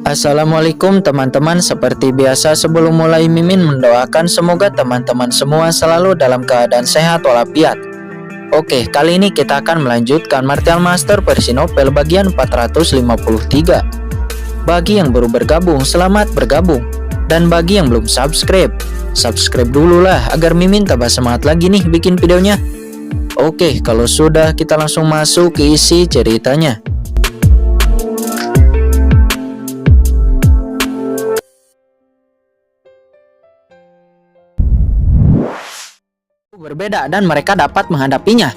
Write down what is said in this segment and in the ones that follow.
Assalamualaikum teman-teman. Seperti biasa sebelum mulai Mimin mendoakan semoga teman-teman semua selalu dalam keadaan sehat walafiat. Oke, kali ini kita akan melanjutkan Martial Master versi novel bagian 453. Bagi yang baru bergabung, selamat bergabung. Dan bagi yang belum subscribe dulu lah agar Mimin tambah semangat lagi nih bikin videonya. Oke, kalau sudah kita langsung masuk ke isi ceritanya. Berbeda dan mereka dapat menghadapinya.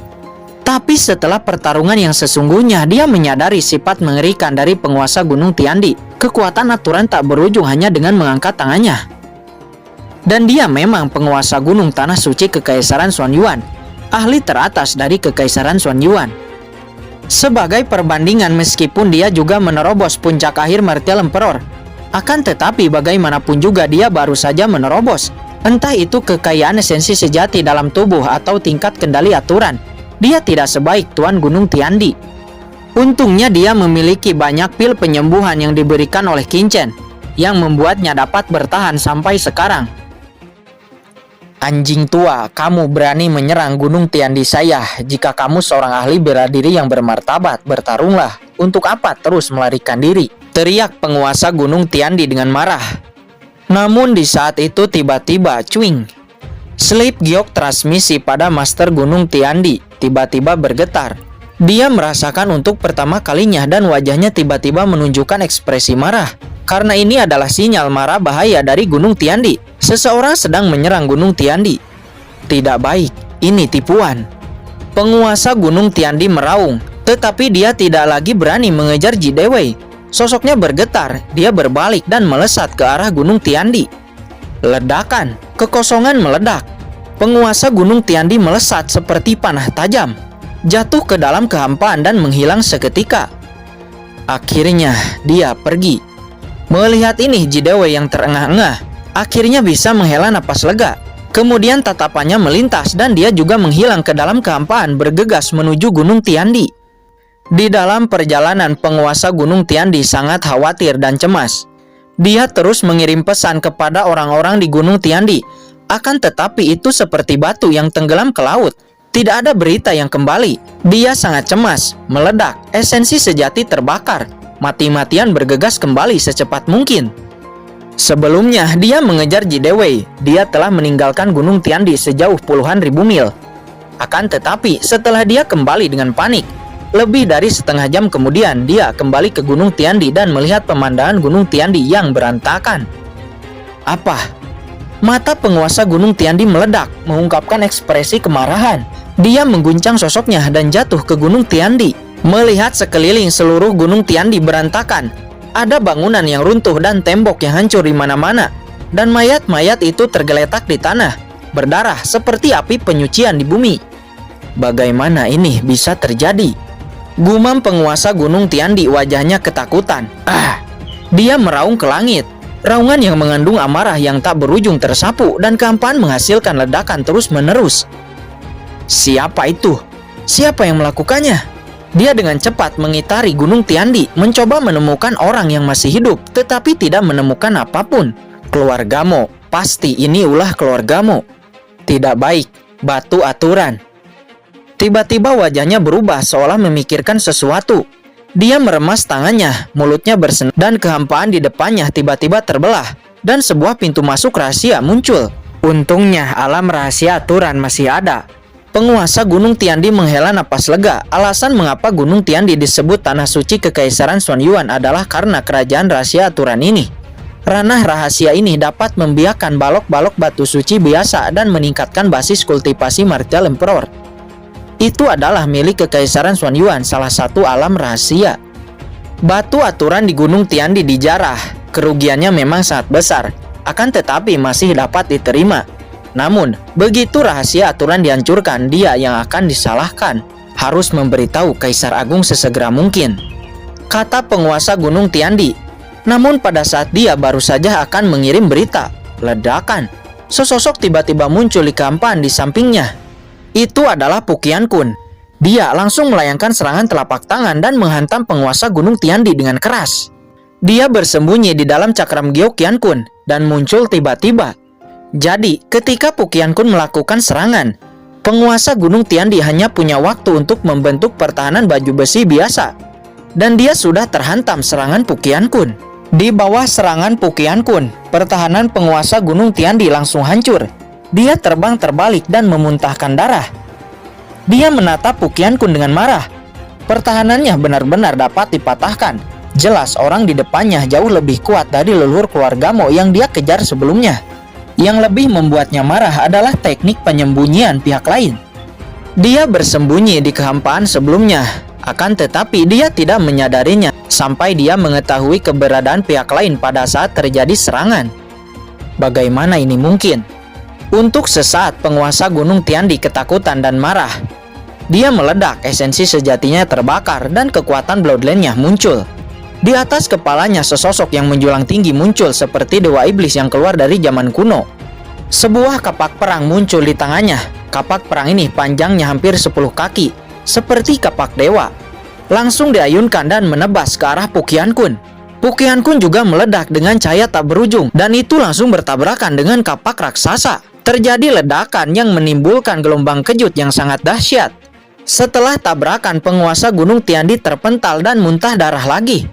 Tapi setelah pertarungan yang sesungguhnya, dia menyadari sifat mengerikan dari penguasa Gunung Tiandi. Kekuatan aturan tak berujung hanya dengan mengangkat tangannya. Dan dia memang penguasa Gunung Tanah Suci Kekaisaran Xuanyuan, ahli teratas dari Kekaisaran Xuanyuan. Sebagai perbandingan, meskipun dia juga menerobos puncak akhir Martial Emperor, akan tetapi bagaimanapun juga dia baru saja menerobos. Entah itu kekayaan esensi sejati dalam tubuh atau tingkat kendali aturan, dia tidak sebaik Tuan Gunung Tiandi. Untungnya dia memiliki banyak pil penyembuhan yang diberikan oleh Qin-Chen, yang membuatnya dapat bertahan sampai sekarang. Anjing tua, kamu berani menyerang Gunung Tiandi saya. Jika kamu seorang ahli bela diri yang bermartabat, bertarunglah. Untuk apa terus melarikan diri? Teriak penguasa Gunung Tiandi dengan marah. Namun di saat itu tiba-tiba cuing. Slip giok transmisi pada Master Gunung Tiandi tiba-tiba bergetar. Dia merasakan untuk pertama kalinya dan wajahnya tiba-tiba menunjukkan ekspresi marah. Karena ini adalah sinyal marah bahaya dari Gunung Tiandi. Seseorang sedang menyerang Gunung Tiandi. Tidak baik, ini tipuan. Penguasa Gunung Tiandi meraung, tetapi dia tidak lagi berani mengejar Jidewei. Sosoknya bergetar, dia berbalik dan melesat ke arah Gunung Tiandi. Ledakan, kekosongan meledak. Penguasa Gunung Tiandi melesat seperti panah tajam, jatuh ke dalam kehampaan dan menghilang seketika. Akhirnya, dia pergi. Melihat ini, Jidewei yang terengah-engah akhirnya bisa menghela napas lega. Kemudian tatapannya melintas dan dia juga menghilang ke dalam kehampaan bergegas menuju Gunung Tiandi. Di dalam perjalanan, penguasa Gunung Tiandi sangat khawatir dan cemas. Dia terus mengirim pesan kepada orang-orang di Gunung Tiandi. Akan tetapi itu seperti batu yang tenggelam ke laut. Tidak ada berita yang kembali. Dia sangat cemas, meledak, esensi sejati terbakar. Mati-matian bergegas kembali secepat mungkin. Sebelumnya, dia mengejar Jidewei. Dia telah meninggalkan Gunung Tiandi sejauh puluhan ribu mil. Akan tetapi, setelah dia kembali dengan panik, lebih dari setengah jam kemudian, dia kembali ke Gunung Tiandi dan melihat pemandangan Gunung Tiandi yang berantakan. Apa? Mata penguasa Gunung Tiandi meledak, mengungkapkan ekspresi kemarahan. Dia mengguncang sosoknya dan jatuh ke Gunung Tiandi. Melihat sekeliling seluruh Gunung Tiandi berantakan, ada bangunan yang runtuh dan tembok yang hancur di mana-mana. Dan mayat-mayat itu tergeletak di tanah, berdarah seperti api penyucian di bumi. Bagaimana ini bisa terjadi? Gumam penguasa Gunung Tiandi, wajahnya ketakutan. Dia meraung ke langit. Raungan yang mengandung amarah yang tak berujung tersapu dan kehampaan menghasilkan ledakan terus-menerus. Siapa itu? Siapa yang melakukannya? Dia dengan cepat mengitari Gunung Tiandi, mencoba menemukan orang yang masih hidup, tetapi tidak menemukan apapun. Keluargamu, pasti ini ulah keluargamu. Tidak baik, batu aturan. Tiba-tiba wajahnya berubah seolah memikirkan sesuatu. Dia meremas tangannya, mulutnya bersenar dan kehampaan di depannya tiba-tiba terbelah dan sebuah pintu masuk rahasia muncul. Untungnya alam rahasia aturan masih ada. Penguasa Gunung Tiandi menghela napas lega. Alasan mengapa Gunung Tiandi disebut Tanah Suci Kekaisaran Xuanyuan adalah karena kerajaan rahasia aturan ini. Ranah rahasia ini dapat membiarkan balok-balok batu suci biasa dan meningkatkan basis kultivasi Martial Emperor. Itu adalah milik Kekaisaran Xuanyuan, salah satu alam rahasia. Batu aturan di Gunung Tiandi dijarah. Kerugiannya memang sangat besar, akan tetapi masih dapat diterima. Namun, begitu rahasia aturan dihancurkan, dia yang akan disalahkan. Harus memberitahu Kaisar Agung sesegera mungkin, kata penguasa Gunung Tiandi. Namun pada saat dia baru saja akan mengirim berita, ledakan. Sesosok tiba-tiba muncul di kehampaan di sampingnya. Itu adalah Pukian Kun. Dia langsung melayangkan serangan telapak tangan dan menghantam penguasa Gunung Tiandi dengan keras. Dia bersembunyi di dalam cakram Gyeokyeon-kun dan muncul tiba-tiba. Jadi, ketika Pukian-kun melakukan serangan, penguasa Gunung Tiandi hanya punya waktu untuk membentuk pertahanan baju besi biasa. Dan dia sudah terhantam serangan Pukian-kun. Di bawah serangan Pukian-kun, pertahanan penguasa Gunung Tiandi langsung hancur. Dia terbang terbalik dan memuntahkan darah. Dia menatap Pukian-kun dengan marah. Pertahanannya benar-benar dapat dipatahkan. Jelas orang di depannya jauh lebih kuat dari leluhur keluarga Mo yang dia kejar sebelumnya. Yang lebih membuatnya marah adalah teknik penyembunyian pihak lain. Dia bersembunyi di kehampaan sebelumnya, akan tetapi dia tidak menyadarinya sampai dia mengetahui keberadaan pihak lain pada saat terjadi serangan. Bagaimana ini mungkin? Untuk sesaat penguasa Gunung Tiandi ketakutan dan marah. Dia meledak, esensi sejatinya terbakar dan kekuatan Bloodline-nya muncul. Di atas kepalanya sesosok yang menjulang tinggi muncul seperti dewa iblis yang keluar dari zaman kuno. Sebuah kapak perang muncul di tangannya. Kapak perang ini panjangnya hampir 10 kaki, seperti kapak dewa. Langsung diayunkan dan menebas ke arah Pukian-kun. Pukian-kun juga meledak dengan cahaya tak berujung dan itu langsung bertabrakan dengan kapak raksasa. Terjadi ledakan yang menimbulkan gelombang kejut yang sangat dahsyat. Setelah tabrakan, penguasa Gunung Tiandi terpental dan muntah darah lagi.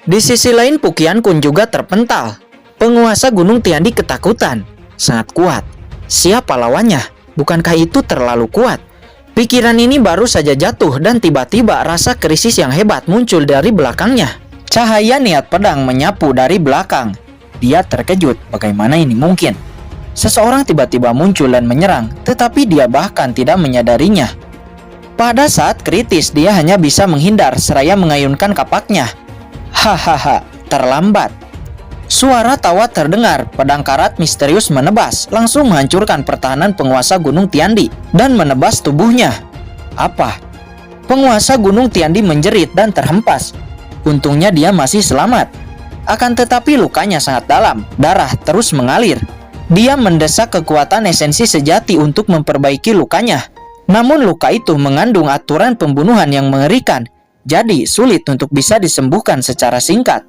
Di sisi lain Pukian-kun juga terpental. Penguasa Gunung Tiandi ketakutan. Sangat kuat. Siapa lawannya? Bukankah itu terlalu kuat? Pikiran ini baru saja jatuh dan tiba-tiba rasa krisis yang hebat muncul dari belakangnya. Cahaya niat pedang menyapu dari belakang. Dia terkejut, bagaimana ini mungkin? Seseorang tiba-tiba muncul dan menyerang, tetapi dia bahkan tidak menyadarinya. Pada saat kritis dia hanya bisa menghindar seraya mengayunkan kapaknya. Hahaha, terlambat. Suara tawa terdengar, pedang karat misterius menebas, langsung menghancurkan pertahanan penguasa Gunung Tiandi dan menebas tubuhnya. Apa? Penguasa Gunung Tiandi menjerit dan terhempas. Untungnya dia masih selamat. Akan tetapi lukanya sangat dalam, darah terus mengalir. Dia mendesak kekuatan esensi sejati untuk memperbaiki lukanya. Namun luka itu mengandung aturan pembunuhan yang mengerikan. Jadi sulit untuk bisa disembuhkan secara singkat.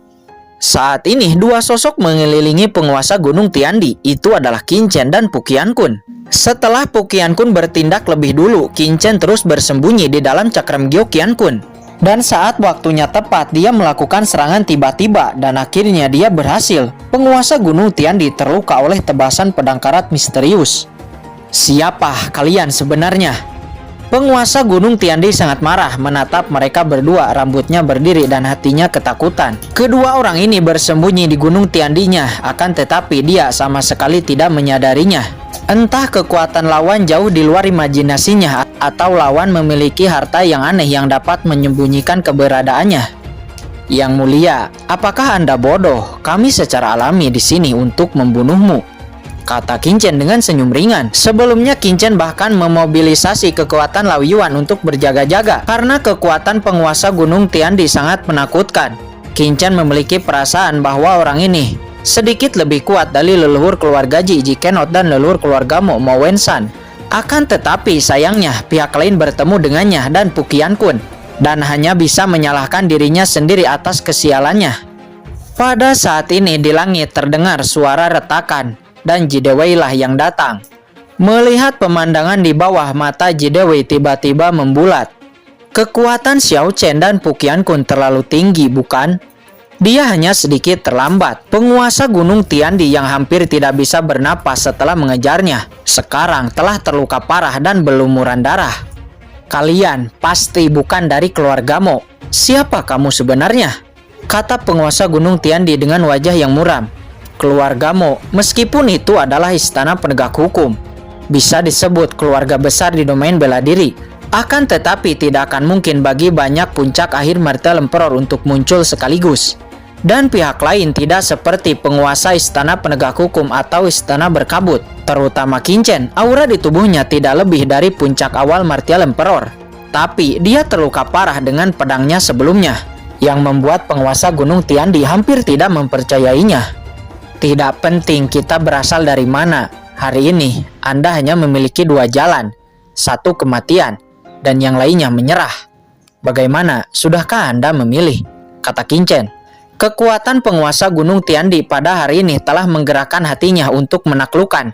Saat ini dua sosok mengelilingi penguasa Gunung Tiandi, itu adalah Qinchen dan Pukian-kun. Setelah Pukian-kun bertindak lebih dulu, Qinchen terus bersembunyi di dalam cakram Gyeokyeon-kun. Dan saat waktunya tepat, dia melakukan serangan tiba-tiba dan akhirnya dia berhasil. Penguasa Gunung Tiandi terluka oleh tebasan pedang karat misterius. Siapa kalian sebenarnya? Penguasa Gunung Tiandi sangat marah menatap mereka berdua, rambutnya berdiri dan hatinya ketakutan. Kedua orang ini bersembunyi di Gunung Tiandinya, akan tetapi dia sama sekali tidak menyadarinya. Entah kekuatan lawan jauh di luar imajinasinya atau lawan memiliki harta yang aneh yang dapat menyembunyikan keberadaannya. Yang mulia, apakah Anda bodoh? Kami secara alami di sini untuk membunuhmu, kata Qinchen dengan senyum ringan. Sebelumnya Qinchen bahkan memobilisasi kekuatan Lao Yuan untuk berjaga-jaga karena kekuatan penguasa Gunung Tiandi sangat menakutkan. Qinchen memiliki perasaan bahwa orang ini sedikit lebih kuat dari leluhur keluarga Ji Kenot dan leluhur keluarga Mo Wensan. Akan tetapi sayangnya pihak lain bertemu dengannya dan Pukian-kun dan hanya bisa menyalahkan dirinya sendiri atas kesialannya. Pada saat ini di langit terdengar suara retakan dan Jidewei lah yang datang. Melihat pemandangan di bawah, mata Jidewei tiba-tiba membulat. Kekuatan Xiao Chen dan Pukian-kun terlalu tinggi, bukan? Dia hanya sedikit terlambat. Penguasa Gunung Tiandi yang hampir tidak bisa bernapas setelah mengejarnya, sekarang telah terluka parah dan berlumuran darah. Kalian pasti bukan dari keluarga Mo. Siapa kamu sebenarnya? Kata penguasa Gunung Tiandi dengan wajah yang muram. Keluarga Mo, meskipun itu adalah istana penegak hukum, bisa disebut keluarga besar di domain bela diri. Akan tetapi tidak akan mungkin bagi banyak puncak akhir Martel Emperor untuk muncul sekaligus. Dan pihak lain tidak seperti penguasa istana penegak hukum atau istana berkabut. Terutama Qinchen, aura di tubuhnya tidak lebih dari puncak awal Martial Emperor. Tapi dia terluka parah dengan pedangnya sebelumnya, yang membuat penguasa Gunung Tiandi hampir tidak mempercayainya. Tidak penting kita berasal dari mana. Hari ini, Anda hanya memiliki dua jalan. Satu kematian. dan yang lainnya menyerah. Bagaimana, sudahkah Anda memilih? Kata Qinchen. Kekuatan penguasa Gunung Tiandi pada hari ini telah menggerakkan hatinya untuk menaklukkan.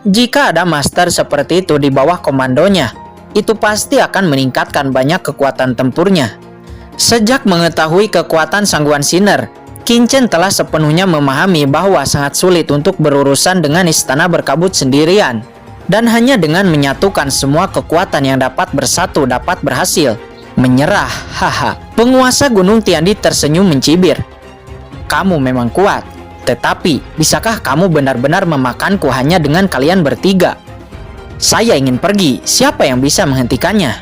Jika ada master seperti itu di bawah komandonya, itu pasti akan meningkatkan banyak kekuatan tempurnya. Sejak mengetahui kekuatan Sang Wan Sinner, Qinchen telah sepenuhnya memahami bahwa sangat sulit untuk berurusan dengan istana berkabut sendirian. Dan hanya dengan menyatukan semua kekuatan yang dapat bersatu dapat berhasil. Menyerah, haha. Penguasa Gunung Tiandi tersenyum mencibir. Kamu memang kuat, tetapi bisakah kamu benar-benar memakanku hanya dengan kalian bertiga? Saya ingin pergi, siapa yang bisa menghentikannya?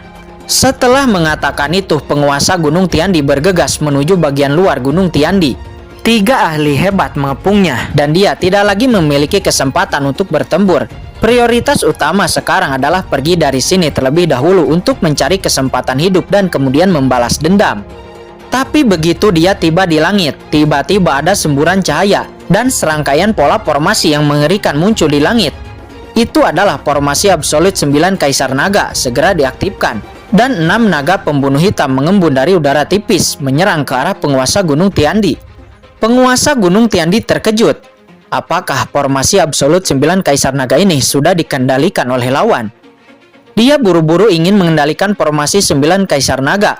Setelah mengatakan itu, penguasa Gunung Tiandi bergegas menuju bagian luar Gunung Tiandi. 3 ahli hebat mengepungnya, dan dia tidak lagi memiliki kesempatan untuk bertempur. Prioritas utama sekarang adalah pergi dari sini terlebih dahulu untuk mencari kesempatan hidup dan kemudian membalas dendam. Tapi begitu dia tiba di langit, tiba-tiba ada semburan cahaya dan serangkaian pola formasi yang mengerikan muncul di langit. Itu adalah formasi absolut 9 Kaisar Naga segera diaktifkan, dan 6 naga pembunuh hitam mengembun dari udara tipis menyerang ke arah penguasa Gunung Tiandi. Penguasa Gunung Tiandi terkejut. Apakah formasi absolut 9 Kaisar Naga ini sudah dikendalikan oleh lawan? Dia buru-buru ingin mengendalikan formasi 9 Kaisar Naga.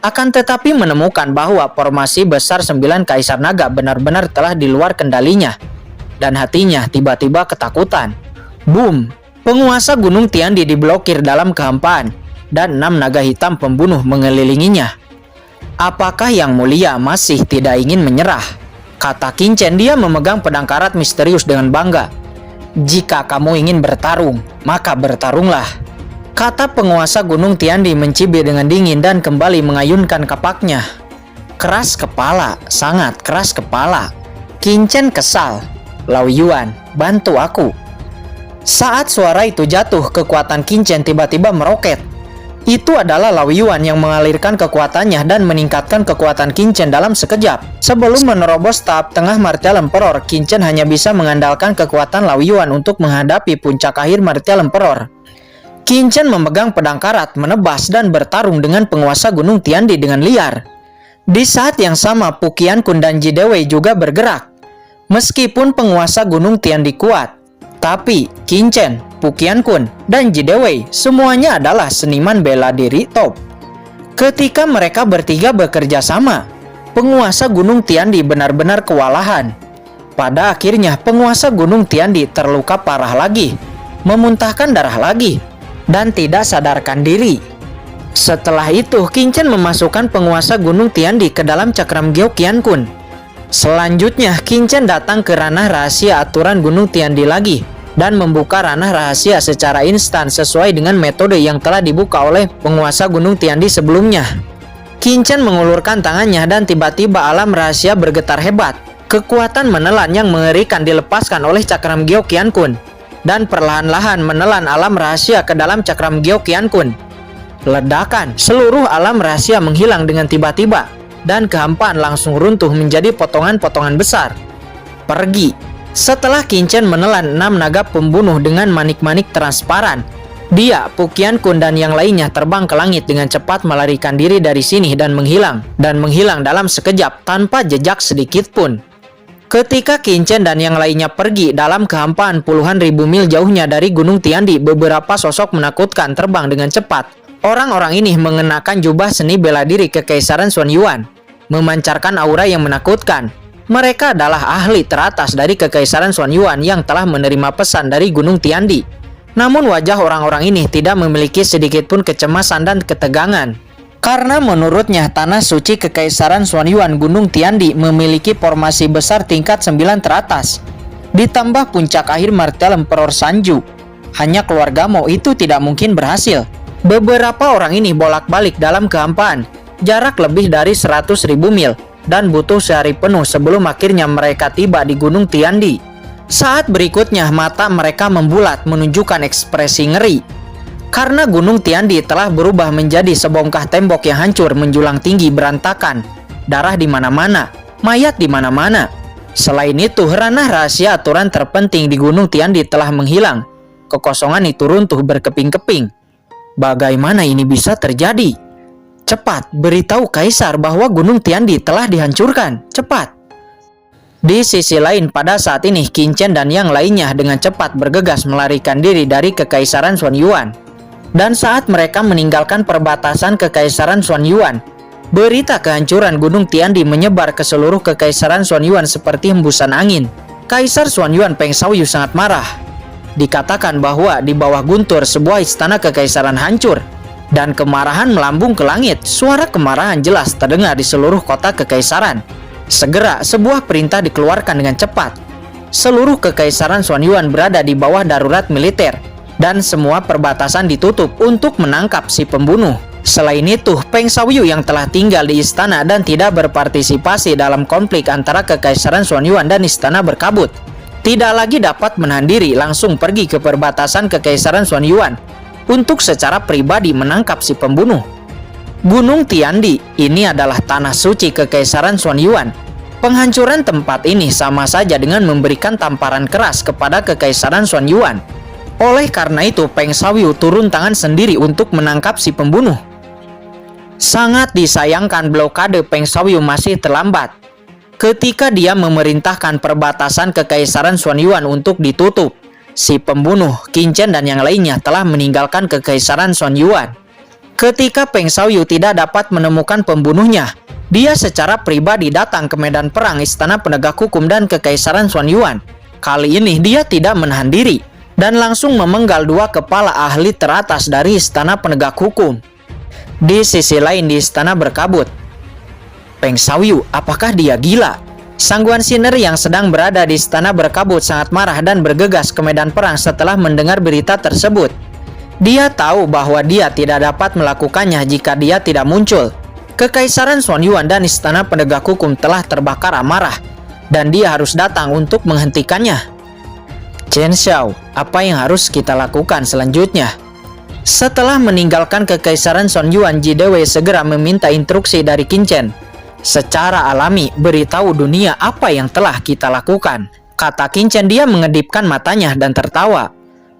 Akan tetapi menemukan bahwa formasi besar 9 Kaisar Naga benar-benar telah di luar kendalinya. Dan hatinya tiba-tiba ketakutan. Boom! Penguasa Gunung Tiandi diblokir dalam kehampaan. Dan 6 naga hitam pembunuh mengelilinginya. Apakah Yang Mulia masih tidak ingin menyerah? Kata Qinchen, dia memegang pedang karat misterius dengan bangga. Jika kamu ingin bertarung, maka bertarunglah. Kata penguasa Gunung Tiandi mencibir dengan dingin dan kembali mengayunkan kapaknya. Keras kepala, sangat keras kepala. Qinchen kesal. Lao Yuan, bantu aku. Saat suara itu jatuh, kekuatan Qinchen tiba-tiba meroket. Itu adalah Lao Yuan yang mengalirkan kekuatannya dan meningkatkan kekuatan Qinchen dalam sekejap. Sebelum menerobos tahap tengah Martial Emperor, Qinchen hanya bisa mengandalkan kekuatan Lao Yuan untuk menghadapi puncak akhir Martial Emperor. Qinchen memegang pedang karat, menebas dan bertarung dengan penguasa Gunung Tiandi dengan liar. Di saat yang sama, Pu Qiankun dan Ji Dewei juga bergerak. Meskipun penguasa Gunung Tiandi kuat, tapi Qinchen, Pu Qiankun, dan Ji Dewei semuanya adalah seniman bela diri top. Ketika mereka bertiga bekerja sama, penguasa Gunung Tiandi benar-benar kewalahan. Pada akhirnya penguasa Gunung Tiandi terluka parah lagi, memuntahkan darah lagi, dan tidak sadarkan diri. Setelah itu, Qinchen memasukkan penguasa Gunung Tiandi ke dalam cakram Gyo Qiankun. Selanjutnya, Qinchen datang ke ranah rahasia aturan Gunung Tiandi lagi dan membuka ranah rahasia secara instan sesuai dengan metode yang telah dibuka oleh penguasa Gunung Tiandi sebelumnya. Qinchen mengulurkan tangannya dan tiba-tiba alam rahasia bergetar hebat. Kekuatan menelan yang mengerikan dilepaskan oleh cakram Gyo Qiankun dan perlahan-lahan menelan alam rahasia ke dalam cakram Gyo Qiankun. Ledakan, seluruh alam rahasia menghilang dengan tiba-tiba dan kehampaan langsung runtuh menjadi potongan-potongan besar. Pergi. Setelah Qinchen menelan 6 naga pembunuh dengan manik-manik transparan, dia, Pu Qiankun dan yang lainnya terbang ke langit dengan cepat melarikan diri dari sini dan menghilang dalam sekejap tanpa jejak sedikit pun. Ketika Qinchen dan yang lainnya pergi dalam kehampaan puluhan ribu mil jauhnya dari Gunung Tiandi, beberapa sosok menakutkan terbang dengan cepat. Orang-orang ini mengenakan jubah seni bela diri Kekaisaran Xuan Yuan, memancarkan aura yang menakutkan. Mereka adalah ahli teratas dari Kekaisaran Xuan Yuan yang telah menerima pesan dari Gunung Tiandi. Namun wajah orang-orang ini tidak memiliki sedikit pun kecemasan dan ketegangan. Karena menurutnya tanah suci Kekaisaran Xuan Yuan Gunung Tiandi memiliki formasi besar tingkat 9 teratas. Ditambah puncak akhir Martial Emperor Sanju. Hanya keluarga Mo itu tidak mungkin berhasil. Beberapa orang ini bolak-balik dalam kehampaan, jarak lebih dari 100.000 mil, dan butuh sehari penuh sebelum akhirnya mereka tiba di Gunung Tiandi. Saat berikutnya mata mereka membulat menunjukkan ekspresi ngeri. Karena Gunung Tiandi telah berubah menjadi sebongkah tembok yang hancur menjulang tinggi berantakan. Darah di mana-mana, mayat di mana-mana. Selain itu, ranah rahasia aturan terpenting di Gunung Tiandi telah menghilang. Kekosongan itu runtuh berkeping-keping. Bagaimana ini bisa terjadi? Cepat, beritahu Kaisar bahwa Gunung Tiandi telah dihancurkan. Cepat. Di sisi lain, pada saat ini Qin Chen dan yang lainnya dengan cepat bergegas melarikan diri dari Kekaisaran Xuanyuan. Dan saat mereka meninggalkan perbatasan Kekaisaran Xuanyuan, berita kehancuran Gunung Tiandi menyebar ke seluruh Kekaisaran Xuanyuan seperti hembusan angin. Kaisar Xuanyuan Peng Xiaoyu sangat marah. Dikatakan bahwa di bawah guntur sebuah istana kekaisaran hancur. Dan kemarahan melambung ke langit. Suara kemarahan jelas terdengar di seluruh kota kekaisaran. Segera sebuah perintah dikeluarkan dengan cepat. Seluruh Kekaisaran Xuanyuan berada di bawah darurat militer. Dan semua perbatasan ditutup untuk menangkap si pembunuh. Selain itu, Peng Xiaoyu yang telah tinggal di istana dan tidak berpartisipasi dalam konflik antara Kekaisaran Xuanyuan dan Istana Berkabut, tidak lagi dapat menahan diri, langsung pergi ke perbatasan Kekaisaran Xuanyuan untuk secara pribadi menangkap si pembunuh. Gunung Tiandi ini adalah tanah suci Kekaisaran Xuanyuan. Penghancuran tempat ini sama saja dengan memberikan tamparan keras kepada Kekaisaran Xuanyuan. Oleh karena itu, Peng Xiaoyu turun tangan sendiri untuk menangkap si pembunuh. Sangat disayangkan blokade Peng Xiaoyu masih terlambat. Ketika dia memerintahkan perbatasan Kekaisaran Xuanyuan untuk ditutup, si pembunuh, Qin Chen dan yang lainnya telah meninggalkan Kekaisaran Xuanyuan. Ketika Peng Xiaoyu tidak dapat menemukan pembunuhnya, dia secara pribadi datang ke medan perang Istana Penegak Hukum dan Kekaisaran Xuanyuan. Kali ini dia tidak menahan diri dan langsung memenggal dua kepala ahli teratas dari Istana Penegak Hukum. Di sisi lain di Istana Berkabut, Peng Xiaoyu, apakah dia gila? Sangguan Sinner yang sedang berada di Istana Berkabut sangat marah dan bergegas ke medan perang setelah mendengar berita tersebut. Dia tahu bahwa dia tidak dapat melakukannya jika dia tidak muncul. Kekaisaran Xuanyuan dan Istana Penegak Hukum telah terbakar amarah, dan dia harus datang untuk menghentikannya. Chen Xiao, apa yang harus kita lakukan selanjutnya? Setelah meninggalkan Kekaisaran Xuanyuan, Ji Dewei segera meminta instruksi dari Qin Chen. Secara alami, beritahu dunia apa yang telah kita lakukan, kata Qin Chen. Dia mengedipkan matanya dan tertawa.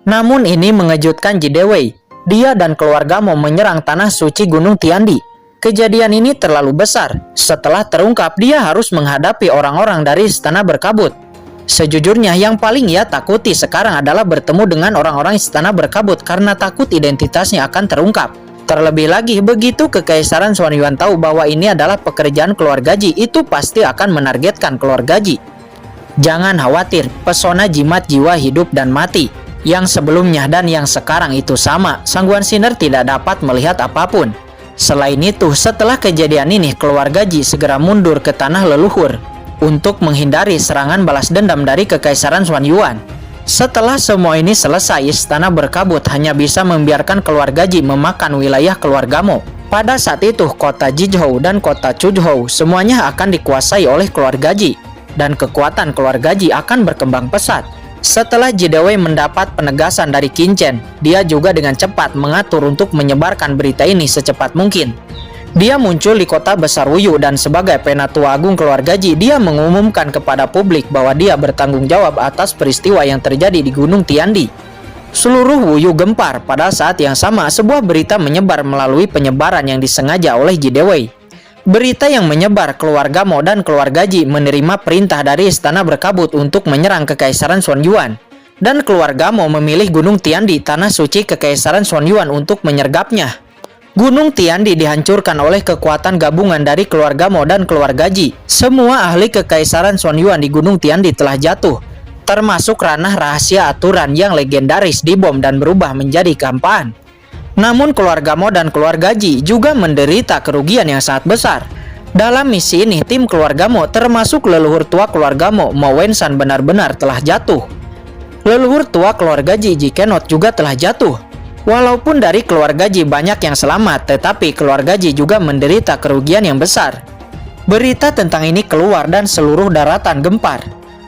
Namun ini mengejutkan Ji Dewei. Dia dan keluarga mau menyerang tanah suci Gunung Tiandi. Kejadian ini terlalu besar. Setelah terungkap, dia harus menghadapi orang-orang dari Istana Berkabut. Sejujurnya yang paling ia takuti sekarang adalah bertemu dengan orang-orang Istana Berkabut karena takut identitasnya akan terungkap. Terlebih lagi, begitu Kekaisaran Xuanyuan tahu bahwa ini adalah pekerjaan keluarga Ji, itu pasti akan menargetkan keluarga Ji. Jangan khawatir, pesona jimat jiwa hidup dan mati yang sebelumnya dan yang sekarang itu sama. Sangguan Sinner tidak dapat melihat apapun. Selain itu, setelah kejadian ini, keluarga Ji segera mundur ke tanah leluhur untuk menghindari serangan balas dendam dari Kekaisaran Xuanyuan. Setelah semua ini selesai, Istana Berkabut hanya bisa membiarkan keluarga Ji memakan wilayah keluarga Mo. Pada saat itu, kota Jizhou dan kota Chuzhou semuanya akan dikuasai oleh keluarga Ji, dan kekuatan keluarga Ji akan berkembang pesat. Setelah Ji Dewei mendapat penegasan dari Qin Chen, dia juga dengan cepat mengatur untuk menyebarkan berita ini secepat mungkin. Dia muncul di kota besar Wuyu dan sebagai penatua agung keluarga Ji, dia mengumumkan kepada publik bahwa dia bertanggung jawab atas peristiwa yang terjadi di Gunung Tiandi. Seluruh Wuyu gempar. Pada saat yang sama, sebuah berita menyebar melalui penyebaran yang disengaja oleh Ji Dewei. Berita yang menyebar, keluarga Mo dan keluarga Ji menerima perintah dari Istana Berkabut untuk menyerang Kekaisaran Xuanyuan. Dan keluarga Mo memilih Gunung Tiandi, tanah suci Kekaisaran Xuanyuan, untuk menyergapnya. Gunung Tiandi dihancurkan oleh kekuatan gabungan dari keluarga Mo dan keluarga Ji. Semua ahli Kekaisaran Xuanyuan di Gunung Tiandi telah jatuh, termasuk ranah rahasia aturan yang legendaris dibom dan berubah menjadi kehampaan. Namun keluarga Mo dan keluarga Ji juga menderita kerugian yang sangat besar. Dalam misi ini, tim keluarga Mo termasuk leluhur tua keluarga Mo, Mo Wensan, benar-benar telah jatuh. Leluhur tua keluarga Ji, Ji Kenot, juga telah jatuh. Walaupun dari keluarga Ji banyak yang selamat, tetapi keluarga Ji juga menderita kerugian yang besar. Berita tentang ini keluar dan seluruh daratan gempar.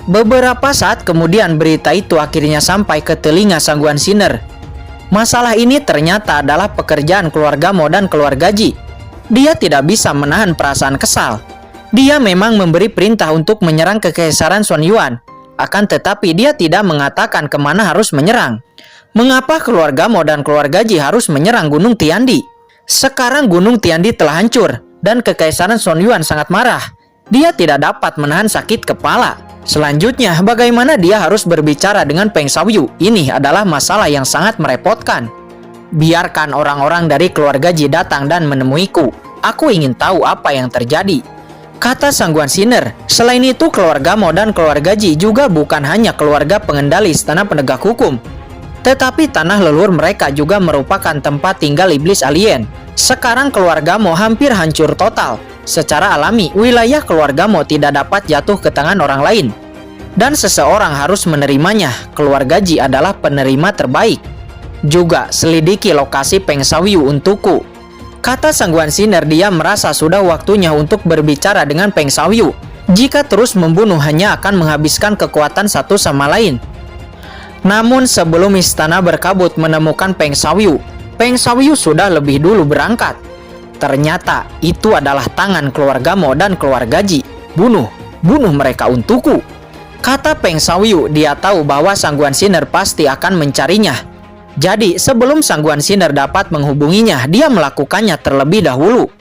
Beberapa saat kemudian berita itu akhirnya sampai ke telinga Sangguan Sinner. Masalah ini ternyata adalah pekerjaan keluarga Mo dan keluarga Ji. Dia tidak bisa menahan perasaan kesal. Dia memang memberi perintah untuk menyerang Kekaisaran Xuanyuan, akan tetapi dia tidak mengatakan kemana harus menyerang. Mengapa keluarga Mo dan keluarga Ji harus menyerang Gunung Tiandi? Sekarang Gunung Tiandi telah hancur dan Kekaisaran Sun Yuan sangat marah. Dia tidak dapat menahan sakit kepala. Selanjutnya, bagaimana dia harus berbicara dengan Peng Xiaoyu? Ini adalah masalah yang sangat merepotkan. Biarkan orang-orang dari keluarga Ji datang dan menemuiku. Aku ingin tahu apa yang terjadi, kata Sangguan Sinner. Selain itu, keluarga Mo dan keluarga Ji juga bukan hanya keluarga pengendali istana penegak hukum, tetapi tanah leluhur mereka juga merupakan tempat tinggal iblis alien. Sekarang keluarga Mo hampir hancur total. Secara alami, wilayah keluarga Mo tidak dapat jatuh ke tangan orang lain, dan seseorang harus menerimanya. Keluarga Ji adalah penerima terbaik. Juga selidiki lokasi Peng Xiaoyu untukku, kata Sangguan Sinner. Dia merasa sudah waktunya untuk berbicara dengan Peng Xiaoyu. Jika terus membunuh hanya akan menghabiskan kekuatan satu sama lain. Namun sebelum istana berkabut menemukan Peng Xiaoyu, Peng Xiaoyu sudah lebih dulu berangkat. Ternyata itu adalah tangan keluarga Mo dan keluarga Ji. Bunuh mereka untukku, kata Peng Xiaoyu. Dia tahu bahwa Sangguan Sinner pasti akan mencarinya. Jadi sebelum Sangguan Sinner dapat menghubunginya, dia melakukannya terlebih dahulu.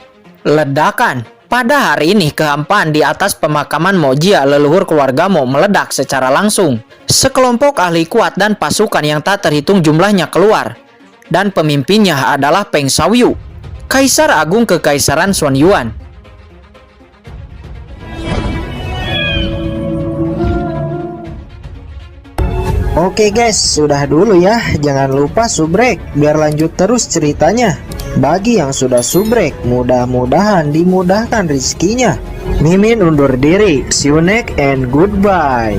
Ledakan. Pada hari ini, kehampaan di atas pemakaman Mo Jia, leluhur keluarga Mo, meledak secara langsung. Sekelompok ahli kuat dan pasukan yang tak terhitung jumlahnya keluar, dan pemimpinnya adalah Peng Xiaoyu, Kaisar Agung Kekaisaran Sun Yuan. Oke guys, sudah dulu ya. Jangan lupa subrek biar lanjut terus ceritanya. Bagi yang sudah subrek, mudah-mudahan dimudahkan rezekinya. Mimin undur diri. See you next and goodbye.